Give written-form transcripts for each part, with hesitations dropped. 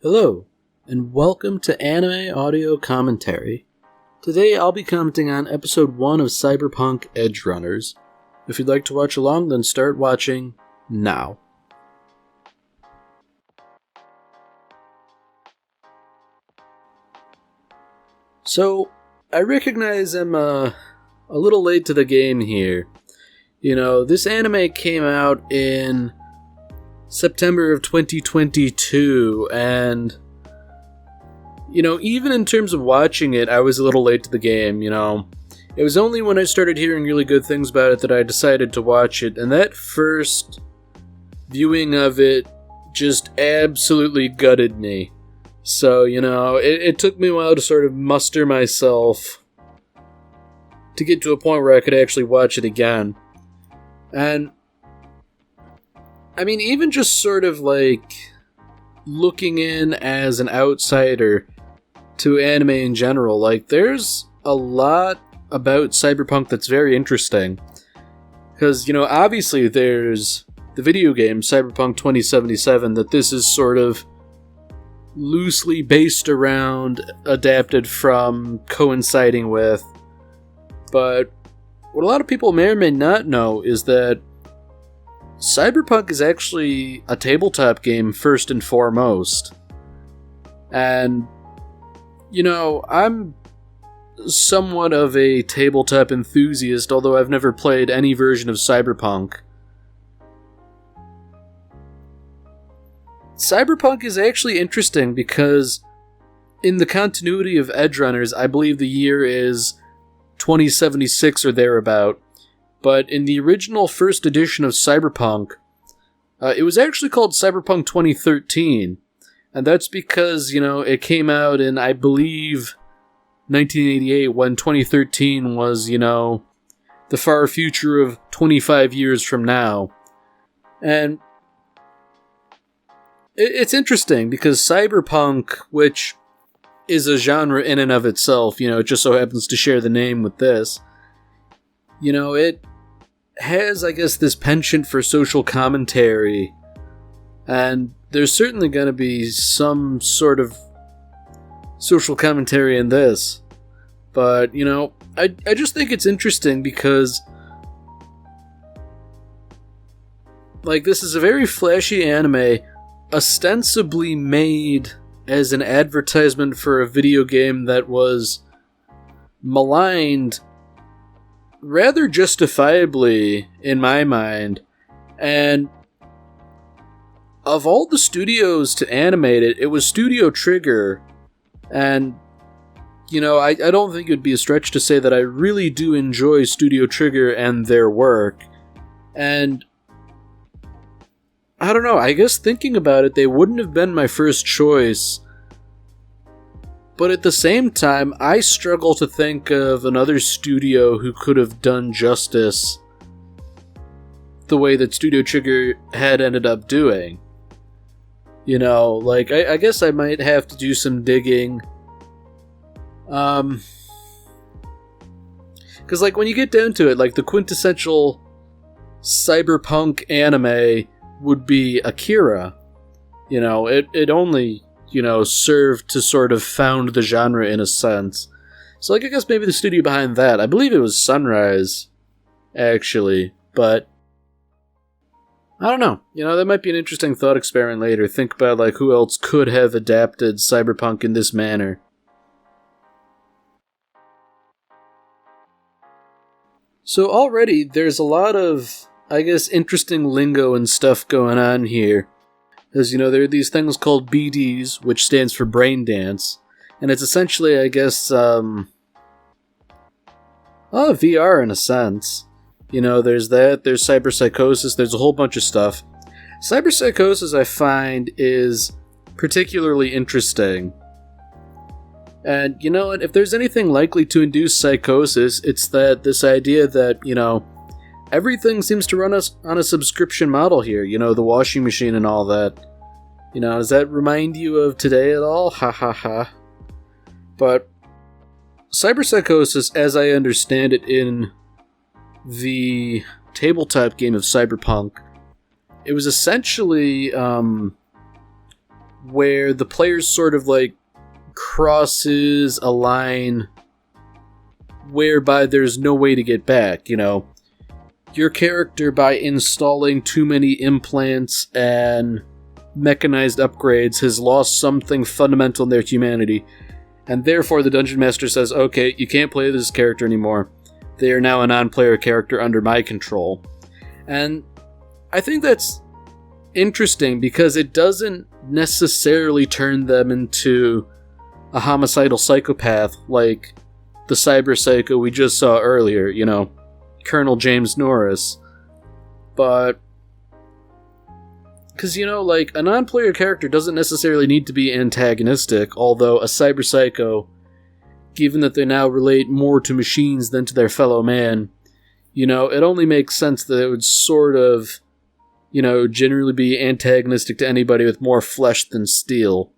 Hello, and welcome to Anime Audio Commentary. Today I'll be commenting on episode 1 of Cyberpunk Edgerunners. If you'd like to watch along, then start watching now. So, I recognize I'm a little late to the game here. This anime came out in September of 2022, and, even in terms of watching it, I was a little late to the game, It was only when I started hearing really good things about it that I decided to watch it, and that first viewing of it just absolutely gutted me. So, it took me a while to sort of muster myself to get to a point where I could actually watch it again. And even just sort of looking in as an outsider to anime in general, there's a lot about Cyberpunk that's very interesting. Because, obviously there's the video game Cyberpunk 2077 that this is sort of loosely based around, adapted from, coinciding with. But what a lot of people may or may not know is that Cyberpunk is actually a tabletop game first and foremost. And, I'm somewhat of a tabletop enthusiast, although I've never played any version of Cyberpunk. Cyberpunk is actually interesting because in the continuity of Edgerunners, I believe the year is 2076 or thereabout. But in the original first edition of Cyberpunk, it was actually called Cyberpunk 2013. And that's because, it came out in, I believe, 1988, when 2013 was, the far future of 25 years from now. And it's interesting because Cyberpunk, which is a genre in and of itself, it just so happens to share the name with this, it has, I guess, this penchant for social commentary, and there's certainly going to be some sort of social commentary in this. But, I just think it's interesting because, this is a very flashy anime, ostensibly made as an advertisement for a video game that was maligned rather justifiably, in my mind. And of all the studios to animate it, it was Studio Trigger. And, I don't think it would be a stretch to say that I really do enjoy Studio Trigger and their work. And I don't know, I guess thinking about it, they wouldn't have been my first choice. But at the same time, I struggle to think of another studio who could have done justice the way that Studio Trigger had ended up doing. I guess I might have to do some digging. Because, when you get down to it, the quintessential cyberpunk anime would be Akira. It only, served to sort of found the genre in a sense. So, I guess maybe the studio behind that, I believe it was Sunrise, actually, but I don't know. That might be an interesting thought experiment later. Think about, who else could have adapted Cyberpunk in this manner. So already, there's a lot of, I guess, interesting lingo and stuff going on here. As there are these things called BDs, which stands for brain dance. And it's essentially, I guess, VR in a sense. There's that, there's cyberpsychosis, there's a whole bunch of stuff. Cyberpsychosis, I find, is particularly interesting. And, if there's anything likely to induce psychosis, it's this idea that, everything seems to run us on a subscription model here, the washing machine and all that. Does that remind you of today at all? Ha ha ha. But cyberpsychosis, as I understand it in the tabletop game of Cyberpunk, it was essentially where the players sort of like crosses a line whereby there's no way to get back, you know. Your character, by installing too many implants and mechanized upgrades, has lost something fundamental in their humanity, and therefore the Dungeon Master says, okay, you can't play this character anymore. They are now a non-player character under my control. And I think that's interesting because it doesn't necessarily turn them into a homicidal psychopath like the cyber psycho we just saw earlier, you know, Colonel James Norris. But, because, you know, like, a non-player character doesn't necessarily need to be antagonistic, although a cyber psycho, given that they now relate more to machines than to their fellow man, you know, it only makes sense that it would sort of, you know, generally be antagonistic to anybody with more flesh than steel.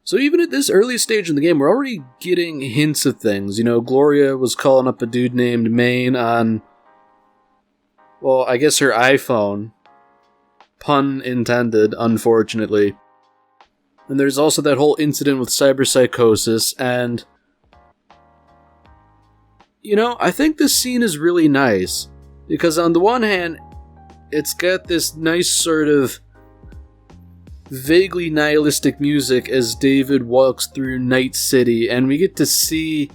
So even at this early stage in the game, we're already getting hints of things. You know, Gloria was calling up a dude named Maine on, well, I guess her iPhone. Pun intended, unfortunately. And there's also that whole incident with cyberpsychosis, and, you know, I think this scene is really nice. Because on the one hand, it's got this nice sort of vaguely nihilistic music as David walks through Night City, and we get to see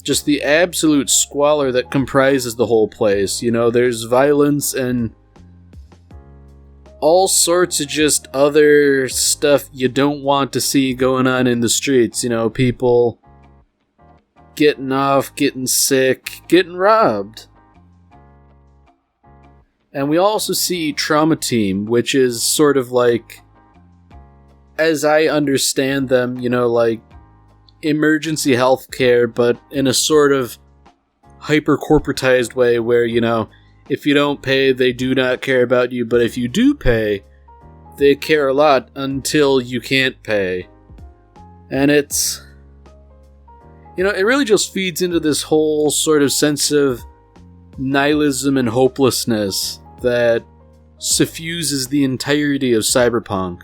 just the absolute squalor that comprises the whole place. You know, there's violence and all sorts of just other stuff you don't want to see going on in the streets. You know, people getting off, getting sick, getting robbed. And we also see Trauma Team, which is sort of like, as I understand them, you know, like emergency healthcare, but in a sort of hyper-corporatized way where, you know, if you don't pay, they do not care about you, but if you do pay, they care a lot until you can't pay. And it's, you know, it really just feeds into this whole sort of sense of nihilism and hopelessness that suffuses the entirety of Cyberpunk.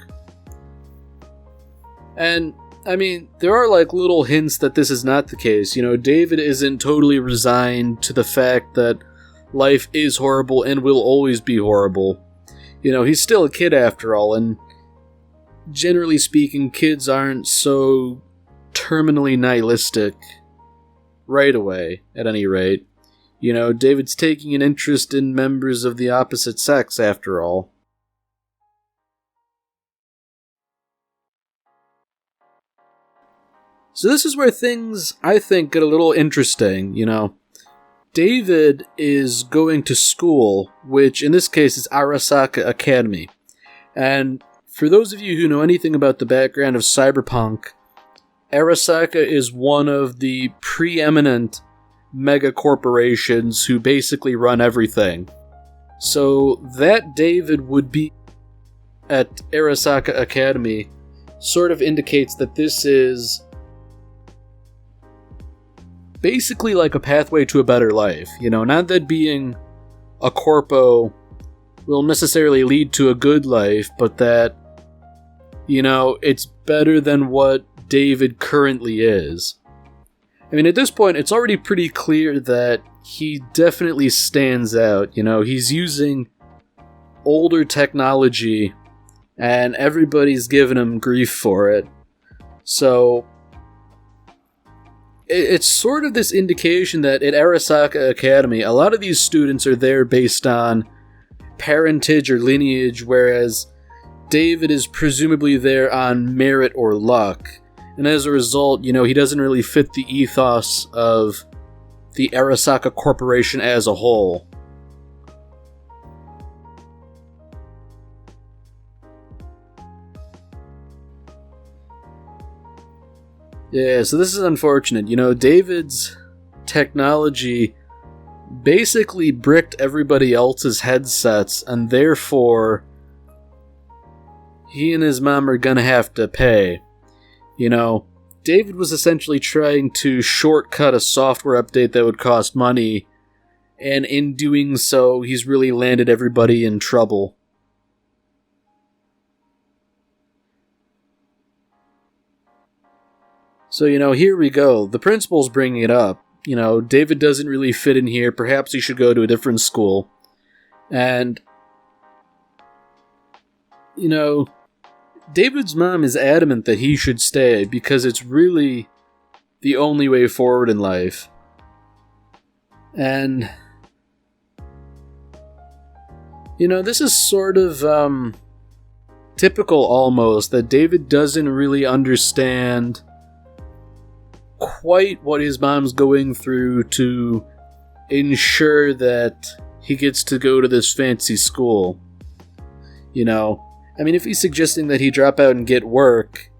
And, I mean, there are like little hints that this is not the case. You know, David isn't totally resigned to the fact that life is horrible and will always be horrible. You know, he's still a kid after all, and generally speaking, kids aren't so terminally nihilistic right away, at any rate. You know, David's taking an interest in members of the opposite sex, after all. So this is where things, I think, get a little interesting, you know. David is going to school, which in this case is Arasaka Academy. And for those of you who know anything about the background of Cyberpunk, Arasaka is one of the preeminent mega corporations who basically run everything. So that David would be at Arasaka Academy sort of indicates that this is basically like a pathway to a better life. You know, not that being a corpo will necessarily lead to a good life, but that, you know, it's better than what David currently is. I mean, at this point, it's already pretty clear that he definitely stands out. You know, he's using older technology, and everybody's giving him grief for it. So it's sort of this indication that at Arasaka Academy, a lot of these students are there based on parentage or lineage, whereas David is presumably there on merit or luck. And as a result, you know, he doesn't really fit the ethos of the Arasaka Corporation as a whole. Yeah, so this is unfortunate. You know, David's technology basically bricked everybody else's headsets, and therefore he and his mom are gonna have to pay. You know, David was essentially trying to shortcut a software update that would cost money, and in doing so, he's really landed everybody in trouble. So, here we go. The principal's bringing it up. David doesn't really fit in here. Perhaps he should go to a different school. And, David's mom is adamant that he should stay because it's really the only way forward in life. And, this is sort of typical almost, that David doesn't really understand quite what his mom's going through to ensure that he gets to go to this fancy school. If he's suggesting that he drop out and get work,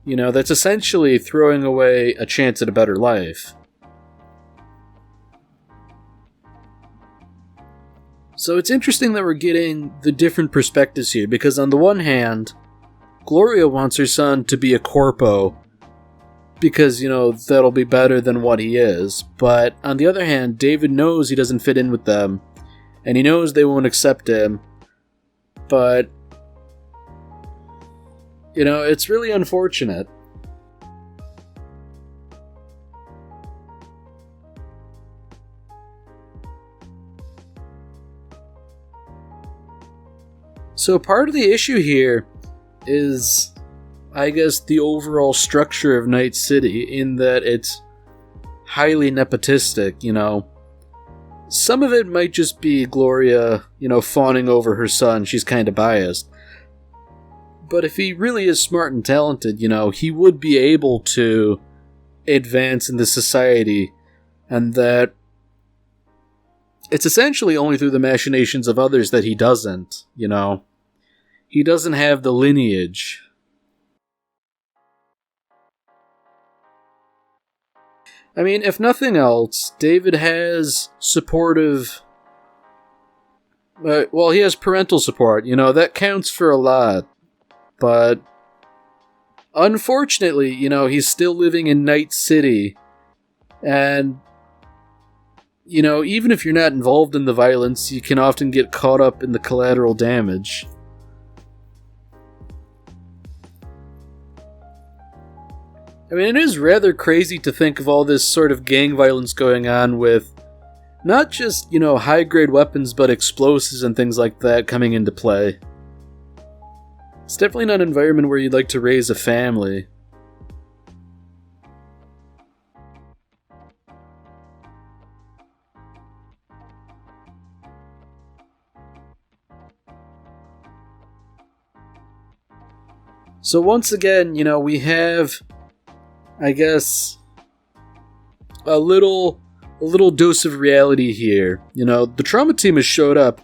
that's essentially throwing away a chance at a better life. So it's interesting that we're getting the different perspectives here, because on the one hand, Gloria wants her son to be a corpo, because, that'll be better than what he is. But on the other hand, David knows he doesn't fit in with them, and he knows they won't accept him. But, it's really unfortunate. So part of the issue here is, I guess, the overall structure of Night City, in that it's highly nepotistic, Some of it might just be Gloria, fawning over her son. She's kind of biased. But if he really is smart and talented, he would be able to advance in the society, and that it's essentially only through the machinations of others that he doesn't, He doesn't have the lineage. If nothing else, David has supportive... he has parental support, that counts for a lot. But, unfortunately, he's still living in Night City. And, even if you're not involved in the violence, you can often get caught up in the collateral damage. It is rather crazy to think of all this sort of gang violence going on with not just, high-grade weapons, but explosives and things like that coming into play. It's definitely not an environment where you'd like to raise a family. So once again, we have, I guess, a little dose of reality here. The trauma team has showed up,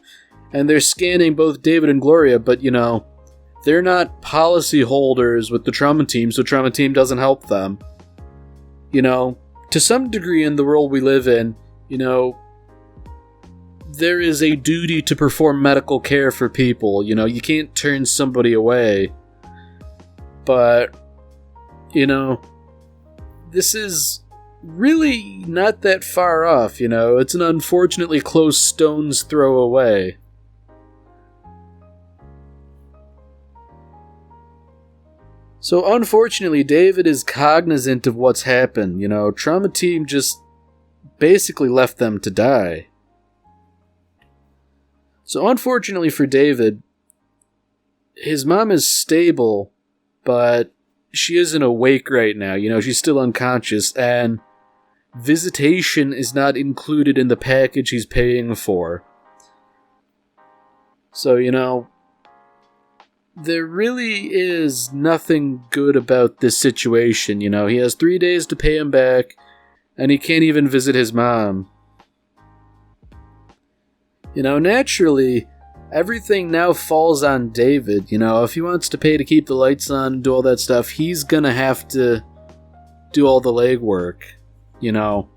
and they're scanning both David and Gloria, but, they're not policy holders with the trauma team, so trauma team doesn't help them. To some degree in the world we live in, there is a duty to perform medical care for people. You can't turn somebody away. But, this is really not that far off, It's an unfortunately close stone's throw away. So unfortunately, David is cognizant of what's happened. Trauma team just basically left them to die. So unfortunately for David, his mom is stable, but she isn't awake right now. She's still unconscious, and visitation is not included in the package he's paying for. So, there really is nothing good about this situation. He has 3 days to pay him back, and he can't even visit his mom. Naturally, everything now falls on David. If he wants to pay to keep the lights on and do all that stuff, he's gonna have to do all the legwork. Even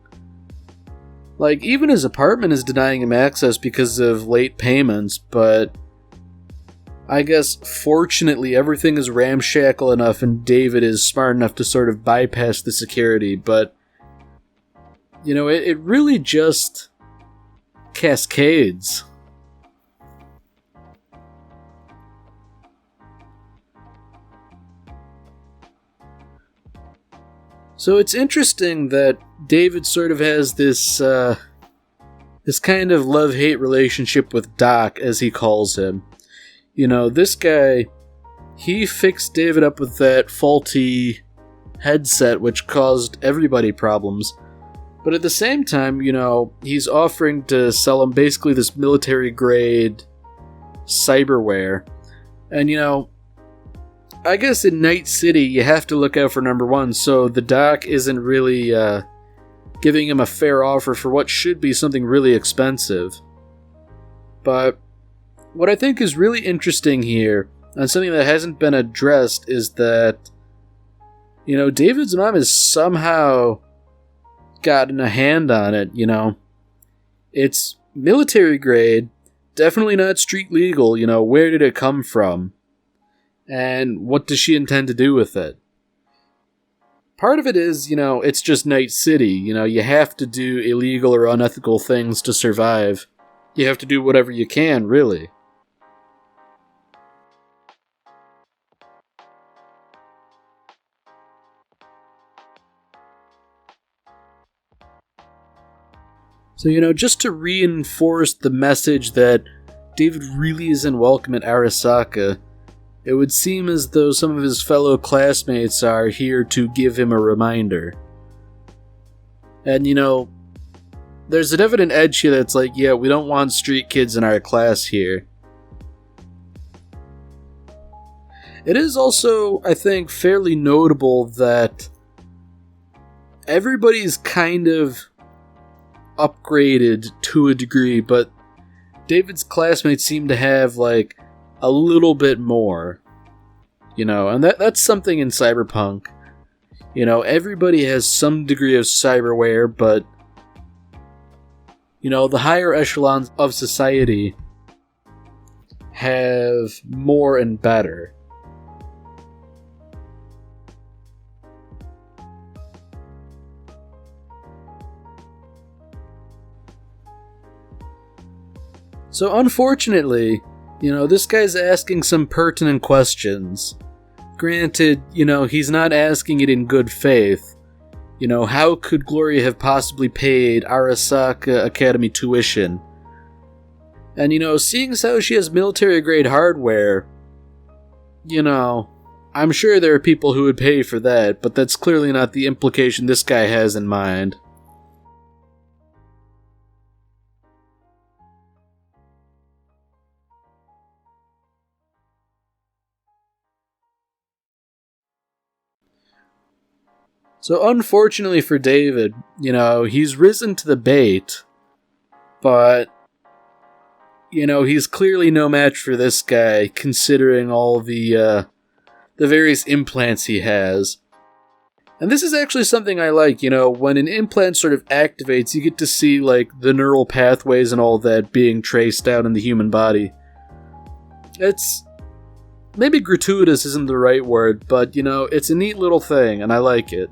his apartment is denying him access because of late payments, but I guess, fortunately, everything is ramshackle enough and David is smart enough to sort of bypass the security, but, it really just cascades. So it's interesting that David sort of has this kind of love-hate relationship with Doc, as he calls him. This guy, he fixed David up with that faulty headset which caused everybody problems. But at the same time, he's offering to sell him basically this military-grade cyberware. And, I guess in Night City, you have to look out for number one, so the Doc isn't really giving him a fair offer for what should be something really expensive. But what I think is really interesting here, and something that hasn't been addressed, is that, David's mom has somehow gotten a hand on it, It's military grade, definitely not street legal, where did it come from? And what does she intend to do with it? Part of it is, it's just Night City. You have to do illegal or unethical things to survive. You have to do whatever you can, really. So, just to reinforce the message that David really isn't welcome at Arasaka, it would seem as though some of his fellow classmates are here to give him a reminder. And, there's a definite edge here that's like, yeah, we don't want street kids in our class here. It is also, I think, fairly notable that everybody's kind of upgraded to a degree, but David's classmates seem to have, a little bit more, and that's something in Cyberpunk. Everybody has some degree of cyberware, but, the higher echelons of society have more and better. So unfortunately, this guy's asking some pertinent questions. Granted, he's not asking it in good faith. How could Gloria have possibly paid Arasaka Academy tuition? And, seeing as how she has military-grade hardware, I'm sure there are people who would pay for that, but that's clearly not the implication this guy has in mind. So unfortunately for David, he's risen to the bait, but, he's clearly no match for this guy, considering all the various implants he has. And this is actually something I like, when an implant sort of activates, you get to see, the neural pathways and all that being traced out in the human body. It's, maybe gratuitous isn't the right word, but, it's a neat little thing, and I like it.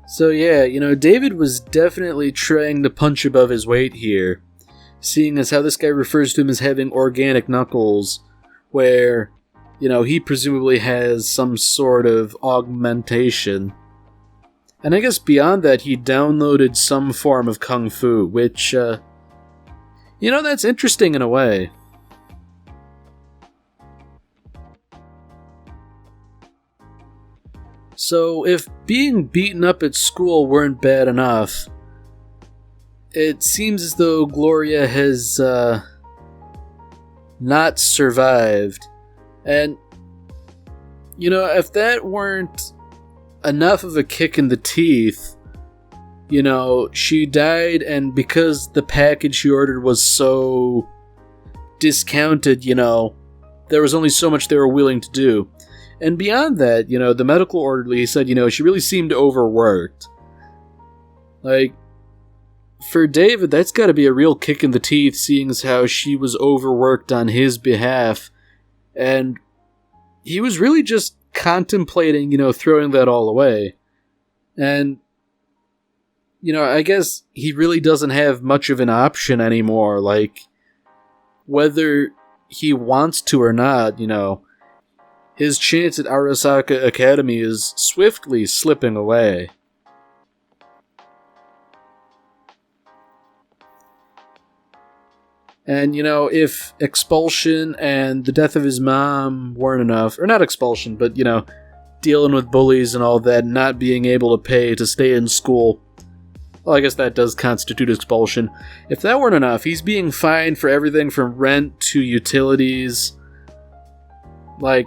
So yeah, David was definitely trying to punch above his weight here, seeing as how this guy refers to him as having organic knuckles, where, he presumably has some sort of augmentation. And I guess beyond that, he downloaded some form of kung fu, which, that's interesting in a way. So, if being beaten up at school weren't bad enough, it seems as though Gloria has, not survived. And, if that weren't enough of a kick in the teeth, she died, and because the package she ordered was so discounted, there was only so much they were willing to do. And beyond that, the medical orderly said, she really seemed overworked. For David, that's gotta be a real kick in the teeth, seeing as how she was overworked on his behalf. And he was really just contemplating, throwing that all away. And, I guess he really doesn't have much of an option anymore. Like, whether he wants to or not, his chance at Arasaka Academy is swiftly slipping away. And, if expulsion and the death of his mom weren't enough, or not expulsion, but, dealing with bullies and all that, not being able to pay to stay in school, well, I guess that does constitute expulsion. If that weren't enough, he's being fined for everything from rent to utilities. Like,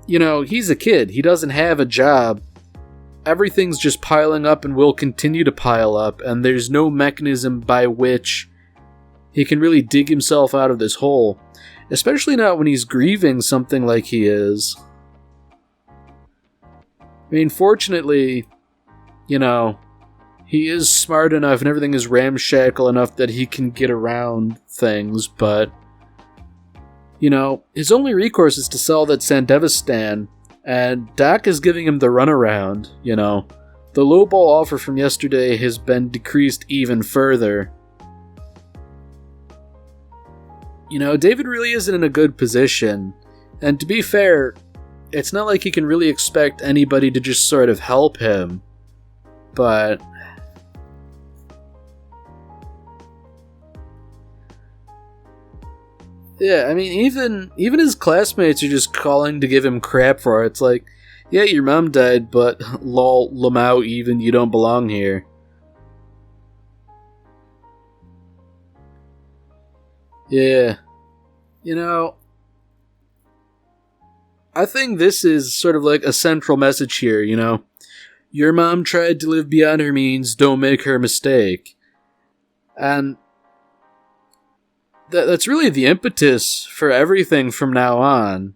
he's a kid. He doesn't have a job. Everything's just piling up and will continue to pile up, and there's no mechanism by which he can really dig himself out of this hole, especially not when he's grieving something like he is. I mean, fortunately, he is smart enough and everything is ramshackle enough that he can get around things, but, his only recourse is to sell that Sandevistan, and Doc is giving him the runaround, The lowball offer from yesterday has been decreased even further. David really isn't in a good position, and to be fair, it's not like he can really expect anybody to just sort of help him, but... yeah, I mean, even his classmates are just calling to give him crap for it. It's like, yeah, your mom died, but lol, Lamau even, you don't belong here. Yeah. I think this is sort of like a central message here, Your mom tried to live beyond her means, don't make her mistake. And that's really the impetus for everything from now on.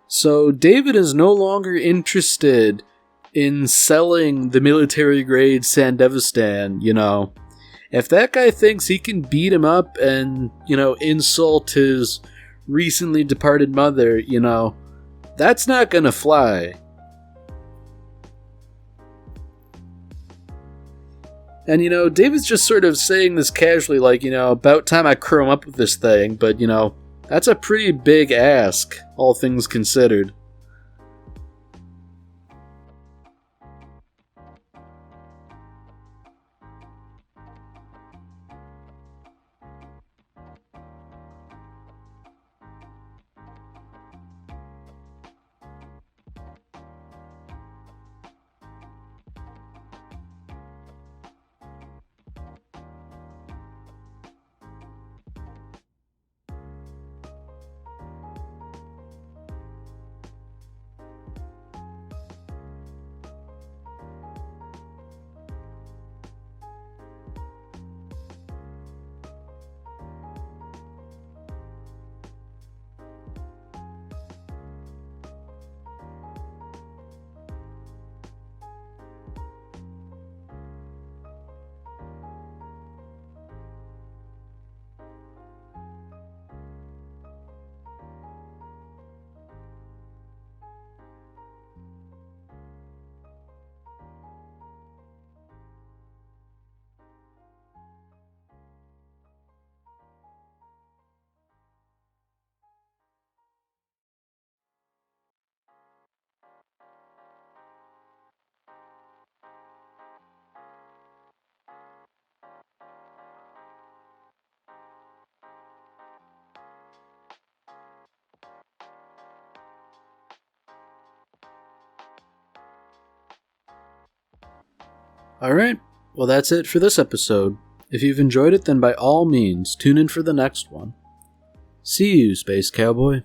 So David is no longer interested in selling the military-grade Sandevistan, If that guy thinks he can beat him up and, insult his recently departed mother, that's not gonna fly. And, David's just sort of saying this casually, like, about time I chrome up with this thing, but, that's a pretty big ask, all things considered. Alright, well that's it for this episode. If you've enjoyed it, then by all means, tune in for the next one. See you, Space Cowboy.